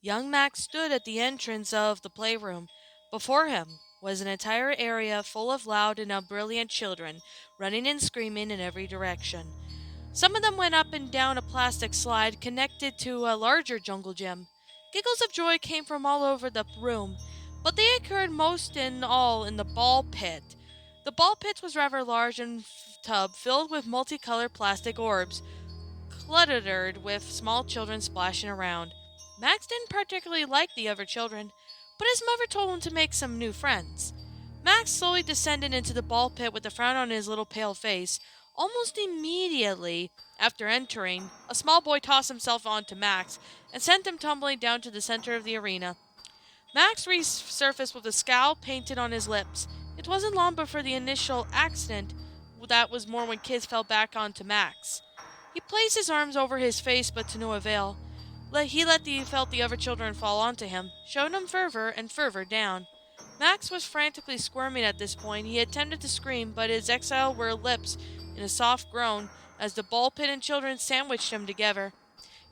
Young Max stood at the entrance of the playroom. Before him was an entire area full of loud and brilliant children, running and screaming in every direction. Some of them went up and down a plastic slide connected to a larger jungle gym. Giggles of joy came from all over the room, but they occurred most in all in the ball pit. The ball pit was rather large and tub filled with multicolored plastic orbs, cluttered with small children splashing around. Max didn't particularly like the other children, but his mother told him to make some new friends. Max slowly descended into the ball pit with a frown on his little pale face. Almost immediately after entering, a small boy tossed himself onto Max and sent him tumbling down to the center of the arena. Max resurfaced with a scowl painted on his lips. It wasn't long before the initial accident that was more when kids fell back onto Max. He placed his arms over his face, but to no avail. He felt the other children fall onto him, shoving him further and further down. Max was frantically squirming at this point. He attempted to scream, but his exhale were lips in a soft groan as the ball pit and children sandwiched him together.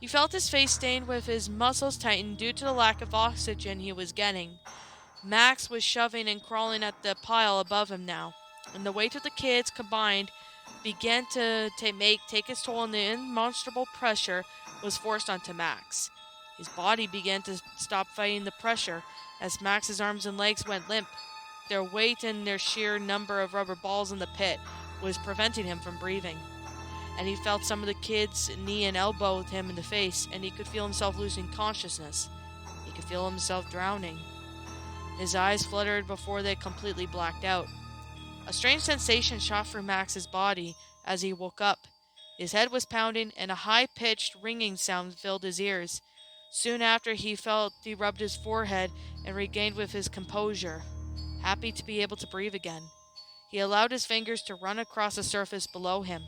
He felt his face stained with his muscles tightened due to the lack of oxygen he was getting. Max was shoving and crawling at the pile above him now, and the weight of the kids combined began to take its toll, and the indemonstrable pressure was forced onto Max. His body began to stop fighting the pressure as Max's arms and legs went limp. Their weight and their sheer number of rubber balls in the pit was preventing him from breathing. And he felt some of the kids knee and elbow him in the face, and he could feel himself losing consciousness. He could feel himself drowning. His eyes fluttered before they completely blacked out. A strange sensation shot through Max's body as he woke up. His head was pounding, and a high-pitched ringing sound filled his ears. Soon after, he rubbed his forehead and regained with his composure, happy to be able to breathe again. He allowed his fingers to run across the surface below him.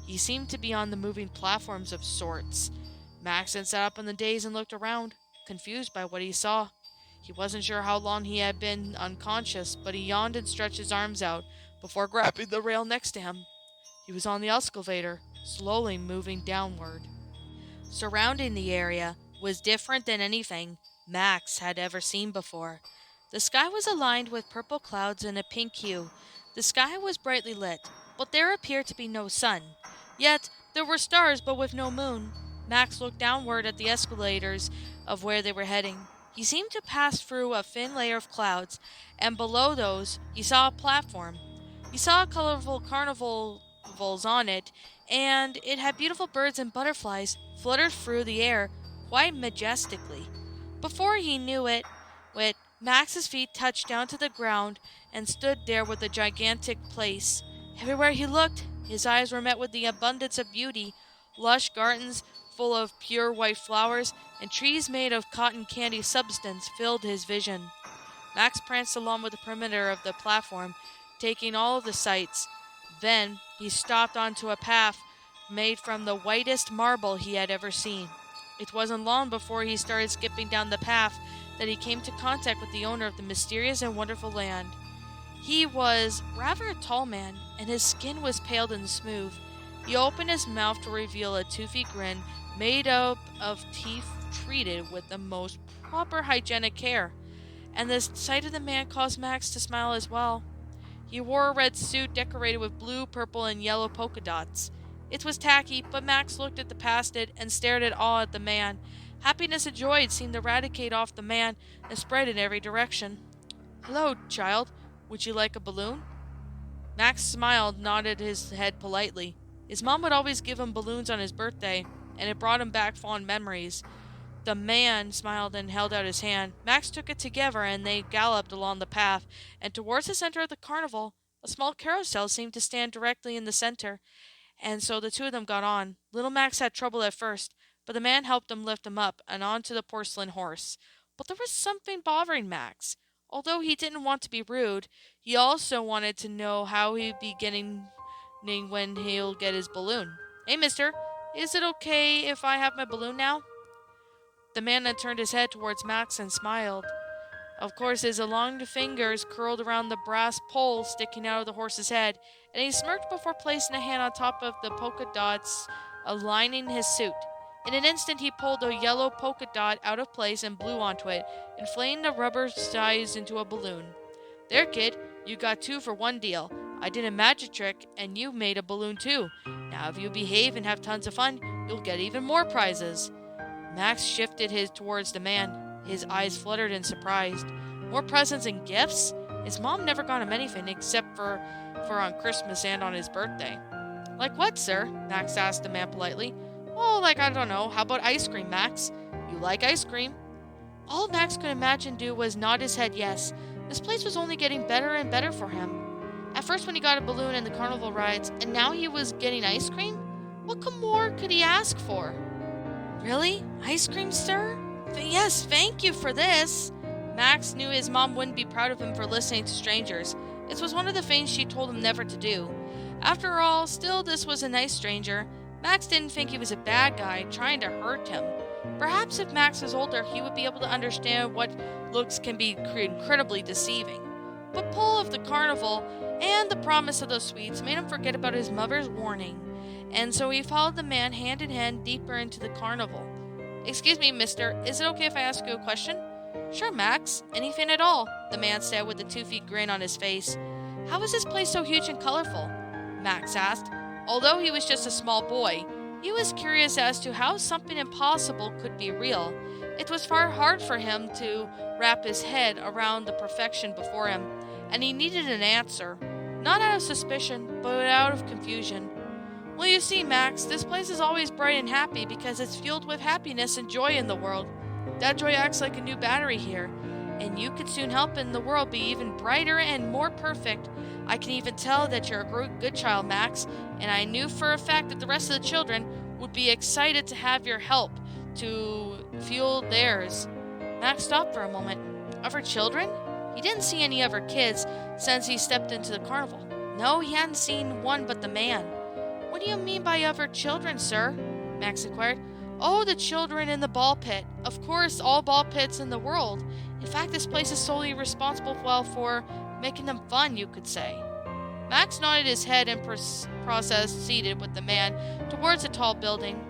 He seemed to be on the moving platforms of sorts. Max then sat up on the days and looked around, confused by what he saw. He wasn't sure how long he had been unconscious, but he yawned and stretched his arms out before grabbing the rail next to him. He was on the escalator, slowly moving downward. Surrounding the area was different than anything Max had ever seen before. The sky was aligned with purple clouds and a pink hue. The sky was brightly lit, but there appeared to be no sun. Yet there were stars, but with no moon. Max looked downward at the escalators of where they were heading. He seemed to pass through a thin layer of clouds, and below those he saw a platform. He saw colorful carnivals on it, and it had beautiful birds and butterflies fluttered through the air quite majestically. Before he knew it, Max's feet touched down to the ground and stood there with a gigantic place. Everywhere he looked, his eyes were met with the abundance of beauty. Lush gardens full of pure white flowers and trees made of cotton candy substance filled his vision. Max pranced along with the perimeter of the platform, taking all of the sights. Then he stopped onto a path made from the whitest marble he had ever seen. It wasn't long before he started skipping down the path that he came to contact with the owner of the mysterious and wonderful land. He was rather a tall man, and his skin was pale and smooth. He opened his mouth to reveal a toothy grin made up of teeth treated with the most proper hygienic care, and the sight of the man caused Max to smile as well. He wore a red suit decorated with blue, purple, and yellow polka dots. It was tacky, but Max looked at the past it and stared at awe at the man. Happiness and joy seemed to radiate off the man and spread in every direction. "Hello, child. Would you like a balloon?" Max smiled, nodded his head politely. His mom would always give him balloons on his birthday, and it brought him back fond memories. The man smiled and held out his hand. Max took it together, and they galloped along the path, and towards the center of the carnival. A small carousel seemed to stand directly in the center, and so the two of them got on. Little Max had trouble at first, but the man helped him lift him up and onto the porcelain horse. But there was something bothering Max. Although he didn't want to be rude, he also wanted to know how he'd be getting when he'll get his balloon. "Hey, mister, is it okay if I have my balloon now?" The man had turned his head towards Max and smiled. Of course, his elongated fingers curled around the brass pole sticking out of the horse's head, and he smirked before placing a hand on top of the polka dots aligning his suit. In an instant, he pulled a yellow polka dot out of place and blew onto it, inflating the rubber size into a balloon. There, kid, you got 2 for 1 deal. I did a magic trick, and you made a balloon too. Now, if you behave and have tons of fun, you'll get even more prizes. Max shifted his towards the man. His eyes fluttered in surprise. More presents and gifts? His mom never got him anything except for on Christmas and on his birthday. Like what, sir? Max asked the man politely. Oh, like, I don't know. How about ice cream, Max? You like ice cream? All Max could imagine do was nod his head yes. This place was only getting better and better for him. At first when he got a balloon and the carnival rides, and now he was getting ice cream? What more could he ask for? Really? Ice cream, sir? Yes, thank you for this. Max knew his mom wouldn't be proud of him for listening to strangers. It was one of the things she told him never to do. After all, still this was a nice stranger. Max didn't think he was a bad guy trying to hurt him. Perhaps if Max was older, he would be able to understand what looks can be incredibly deceiving. But pull of the carnival and the promise of those sweets made him forget about his mother's warning, and so he followed the man hand in hand deeper into the carnival. Excuse me, mister, is it okay if I ask you a question? Sure, Max, anything at all, the man said with a toothy grin on his face. How is this place so huge and colorful? Max asked. Although he was just a small boy, he was curious as to how something impossible could be real. It was far hard for him to wrap his head around the perfection before him, and he needed an answer, not out of suspicion, but out of confusion. Well, you see, Max, this place is always bright and happy because it's fueled with happiness and joy in the world. That joy acts like a new battery here, and you could soon help in the world be even brighter and more perfect. I can even tell that you're a good child, Max, and I knew for a fact that the rest of the children would be excited to have your help to fuel theirs. Max stopped for a moment. Other children? He didn't see any other kids since he stepped into the carnival. No, he hadn't seen one but the man. What do you mean by other children, sir? Max inquired. Oh, the children in the ball pit. Of course, all ball pits in the world. In fact, this place is solely responsible for making them fun, you could say. Max nodded his head and proceeded with the man towards a tall building.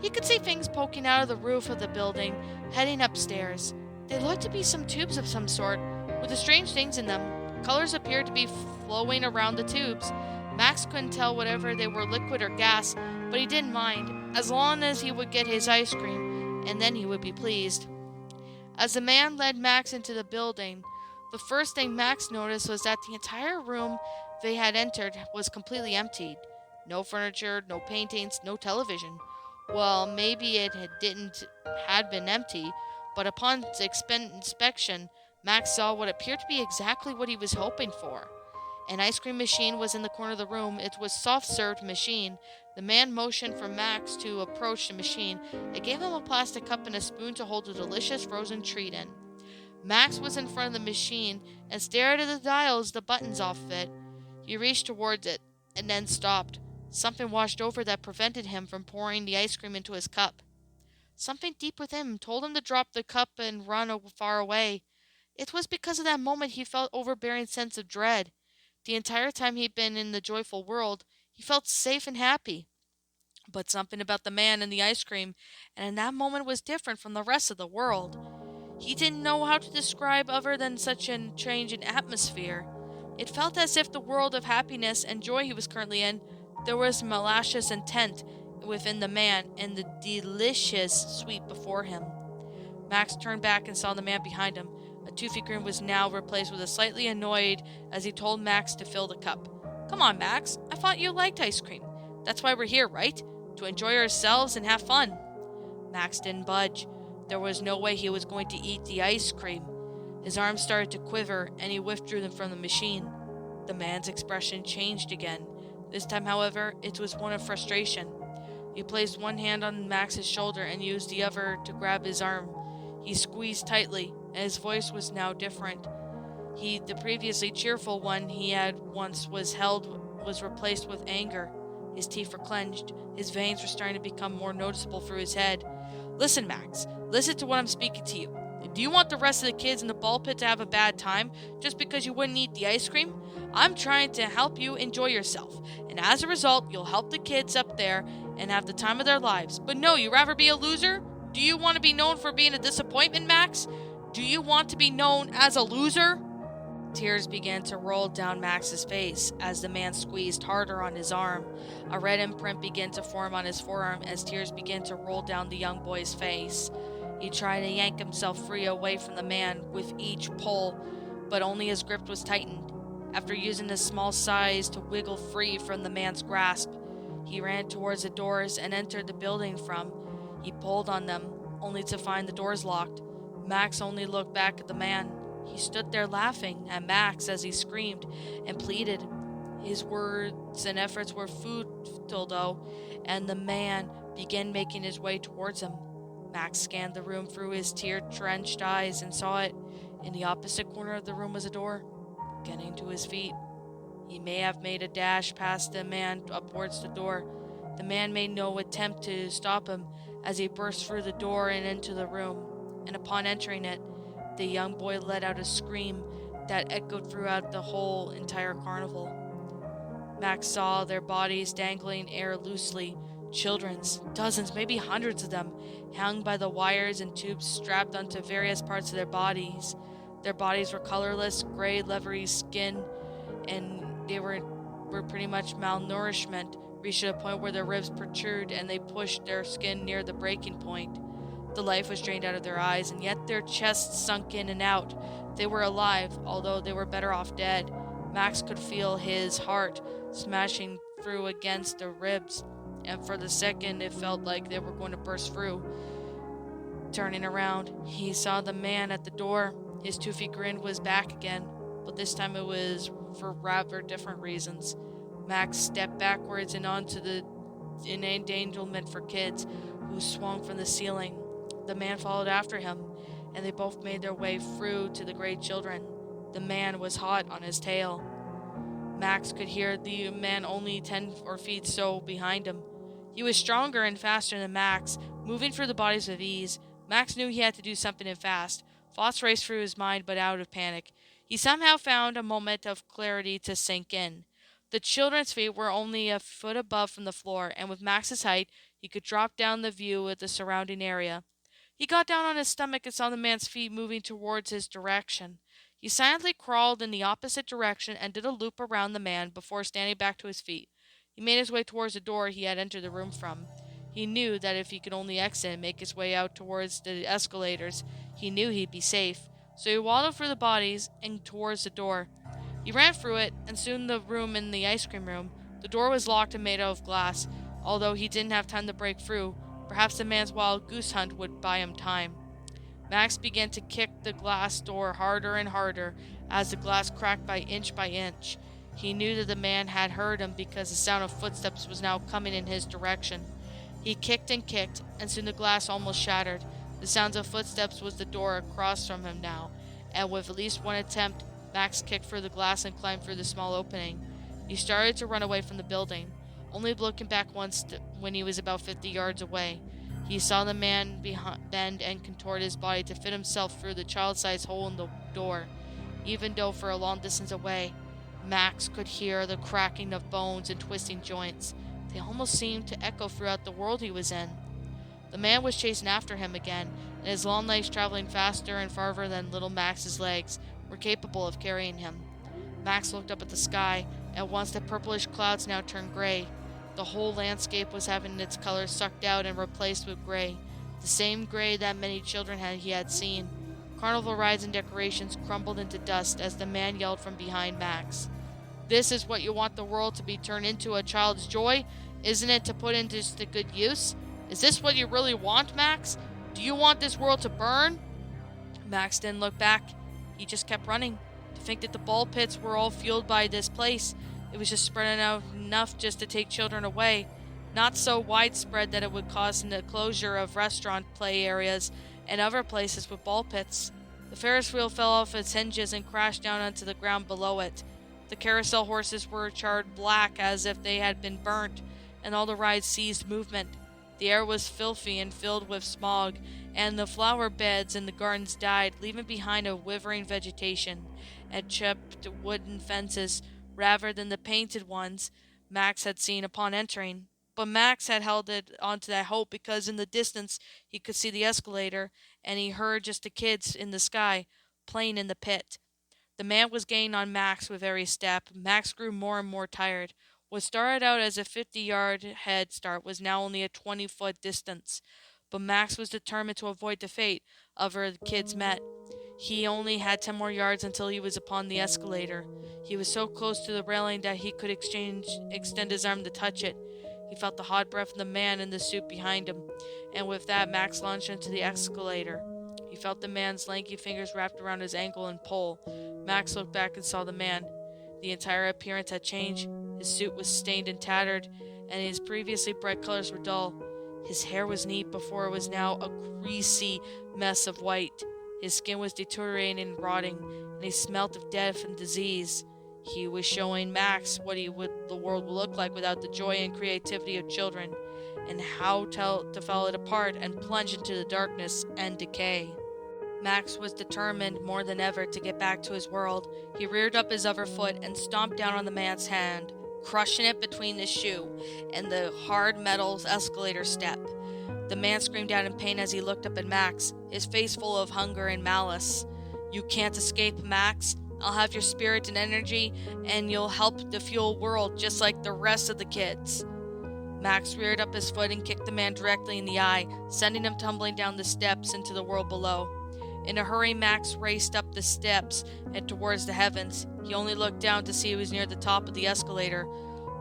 He could see things poking out of the roof of the building, heading upstairs. They looked to be some tubes of some sort, with the strange things in them. Colors appeared to be flowing around the tubes. Max couldn't tell whether they were liquid or gas, but he didn't mind, as long as he would get his ice cream, and then he would be pleased. As the man led Max into the building, the first thing Max noticed was that the entire room they had entered was completely emptied. No furniture, no paintings, no television. Well, maybe it had been empty, but upon inspection, Max saw what appeared to be exactly what he was hoping for. An ice cream machine was in the corner of the room. It was a soft-served machine. The man motioned for Max to approach the machine. It gave him a plastic cup and a spoon to hold a delicious frozen treat in. Max was in front of the machine and stared at the dials, the buttons off of it. He reached towards it and then stopped. Something washed over that prevented him from pouring the ice cream into his cup. Something deep within him told him to drop the cup and run far away. It was because of that moment he felt an overbearing sense of dread. The entire time he'd been in the joyful world, he felt safe and happy. But something about the man and the ice cream, and in that moment was different from the rest of the world. He didn't know how to describe other than such a change in atmosphere. It felt as if the world of happiness and joy he was currently in, there was malicious intent within the man and the delicious sweet before him. Max turned back and saw the man behind him. A toothy grin was now replaced with a slightly annoyed as he told Max to fill the cup. Come on, Max. I thought you liked ice cream. That's why we're here, right? To enjoy ourselves and have fun. Max didn't budge. There was no way he was going to eat the ice cream. His arms started to quiver, and he withdrew them from the machine. The man's expression changed again. This time, however, it was one of frustration. He placed one hand on Max's shoulder and used the other to grab his arm. He squeezed tightly, and his voice was now different. The previously cheerful one he had once was replaced with anger. His teeth were clenched. His veins were starting to become more noticeable through his head. Listen, Max. Listen to what I'm speaking to you. Do you want the rest of the kids in the ball pit to have a bad time just because you wouldn't eat the ice cream? I'm trying to help you enjoy yourself, and as a result, you'll help the kids up there and have the time of their lives. But no, you rather be a loser? Do you want to be known for being a disappointment, Max? Do you want to be known as a loser? Tears began to roll down Max's face as the man squeezed harder on his arm. A red imprint began to form on his forearm as tears began to roll down the young boy's face. He tried to yank himself free away from the man with each pull, but only his grip was tightened. After using his small size to wiggle free from the man's grasp, he ran towards the doors and entered the building from. He pulled on them, only to find the doors locked. Max only looked back at the man. He stood there laughing at Max as he screamed and pleaded. His words and efforts were futile, though, and the man began making his way towards him. Max scanned the room through his tear-drenched eyes and saw it. In the opposite corner of the room was a door. Getting to his feet, he may have made a dash past the man up towards the door. The man made no attempt to stop him as he burst through the door and into the room, and upon entering it, the young boy let out a scream that echoed throughout the whole entire carnival. Max saw their bodies dangling in air loosely, children's, dozens, maybe hundreds of them, hung by the wires and tubes strapped onto various parts of their bodies. Their bodies were colorless, gray, leathery skin, and they were pretty much malnourishment, reached a point where their ribs protrude and they pushed their skin near the breaking point. The life was drained out of their eyes, and yet their chests sunk in and out. They were alive, although they were better off dead. Max could feel his heart smashing through against the ribs, and for the second it felt like they were going to burst through. Turning around, he saw the man at the door. His toothy grin was back again, but this time it was for rather different reasons. Max stepped backwards and onto the endangerment for kids, who swung from the ceiling. The man followed after him, and they both made their way through to the great children. The man was hot on his tail. Max could hear the man only 10 or feet so behind him. He was stronger and faster than Max, moving through the bodies with ease. Max knew he had to do something and fast. Thoughts raced through his mind, but out of panic. He somehow found a moment of clarity to sink in. The children's feet were only a foot above from the floor, and with Max's height, he could drop down the view of the surrounding area. He got down on his stomach and saw the man's feet moving towards his direction. He silently crawled in the opposite direction and did a loop around the man before standing back to his feet. He made his way towards the door he had entered the room from. He knew that if he could only exit and make his way out towards the escalators, he knew he'd be safe. So he waddled through the bodies and towards the door. He ran through it, and soon the room in the ice cream room. The door was locked and made out of glass. Although he didn't have time to break through, perhaps the man's wild goose hunt would buy him time. Max began to kick the glass door harder and harder as the glass cracked by inch. He knew that the man had heard him because the sound of footsteps was now coming in his direction. He kicked, and soon the glass almost shattered. The sounds of footsteps was the door across from him now, and with at least one attempt, Max kicked through the glass and climbed through the small opening. He started to run away from the building, only looking back once when he was about 50 yards away. He saw the man bend and contort his body to fit himself through the child-sized hole in the door. Even though for a long distance away, Max could hear the cracking of bones and twisting joints. They almost seemed to echo throughout the world he was in. The man was chasing after him again, and his long legs, traveling faster and farther than little Max's legs, were capable of carrying him. Max looked up at the sky. At once the purplish clouds now turned gray. The whole landscape was having its colors sucked out and replaced with gray, the same gray that many children he had seen. Carnival rides and decorations crumbled into dust as the man yelled from behind Max. "This is what you want the world to be turned into, a child's joy? Isn't it to put into good use? Is this what you really want, Max? Do you want this world to burn?" Max didn't look back. He just kept running. To think that the ball pits were all fueled by this place. It was just spreading out enough just to take children away. Not so widespread that it would cause the closure of restaurant play areas and other places with ball pits. The Ferris wheel fell off its hinges and crashed down onto the ground below it. The carousel horses were charred black as if they had been burnt, and all the rides ceased movement. The air was filthy and filled with smog, and the flower beds in the gardens died, leaving behind a withering vegetation and chipped wooden fences rather than the painted ones Max had seen upon entering. But Max had held it onto that hope because in the distance he could see the escalator and he heard just the kids in the sky playing in the pit. The man was gaining on Max with every step. Max grew more and more tired. What started out as a 50-yard head start was now only a 20-foot distance. But Max was determined to avoid the fate of where the kids met. He only had 10 more yards until he was upon the escalator. He was so close to the railing that he could extend his arm to touch it. He felt the hot breath of the man in the suit behind him, and with that, Max launched into the escalator. He felt the man's lanky fingers wrapped around his ankle and pull. Max looked back and saw the man. The entire appearance had changed. His suit was stained and tattered, and his previously bright colors were dull. His hair was neat before it was now a greasy mess of white. His skin was deteriorating and rotting, and he smelt of death and disease. He was showing Max what the world would look like without the joy and creativity of children, and how to fall it apart and plunge into the darkness and decay. Max was determined more than ever to get back to his world. He reared up his other foot and stomped down on the man's hand, crushing it between his shoe and the hard metal escalator step. The man screamed out in pain as he looked up at Max, his face full of hunger and malice. "You can't escape, Max. I'll have your spirit and energy, and you'll help the fuel world just like the rest of the kids." Max reared up his foot and kicked the man directly in the eye, sending him tumbling down the steps into the world below. In a hurry, Max raced up the steps and towards the heavens. He only looked down to see he was near the top of the escalator,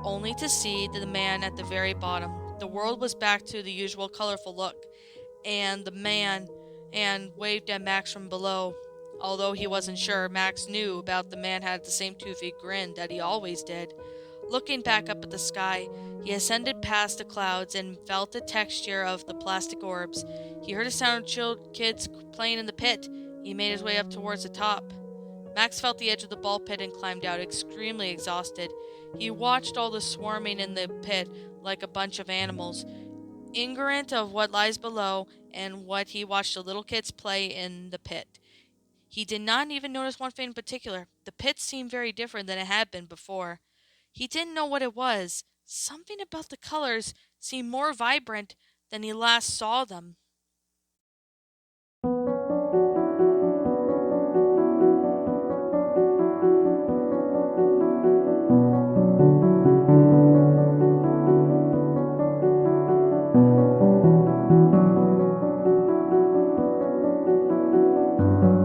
only to see the man at the very bottom. The world was back to the usual colorful look, and the man waved at Max from below. Although he wasn't sure, Max knew about the man had the same toothy grin that he always did. Looking back up at the sky, he ascended past the clouds and felt the texture of the plastic orbs. He heard a sound of kids playing in the pit. He made his way up towards the top. Max felt the edge of the ball pit and climbed out, extremely exhausted. He watched all the swarming in the pit like a bunch of animals, ignorant of what lies below and what he watched the little kids play in the pit. He did not even notice one thing in particular. The pit seemed very different than it had been before. He didn't know what it was. Something about the colors seemed more vibrant than he last saw them.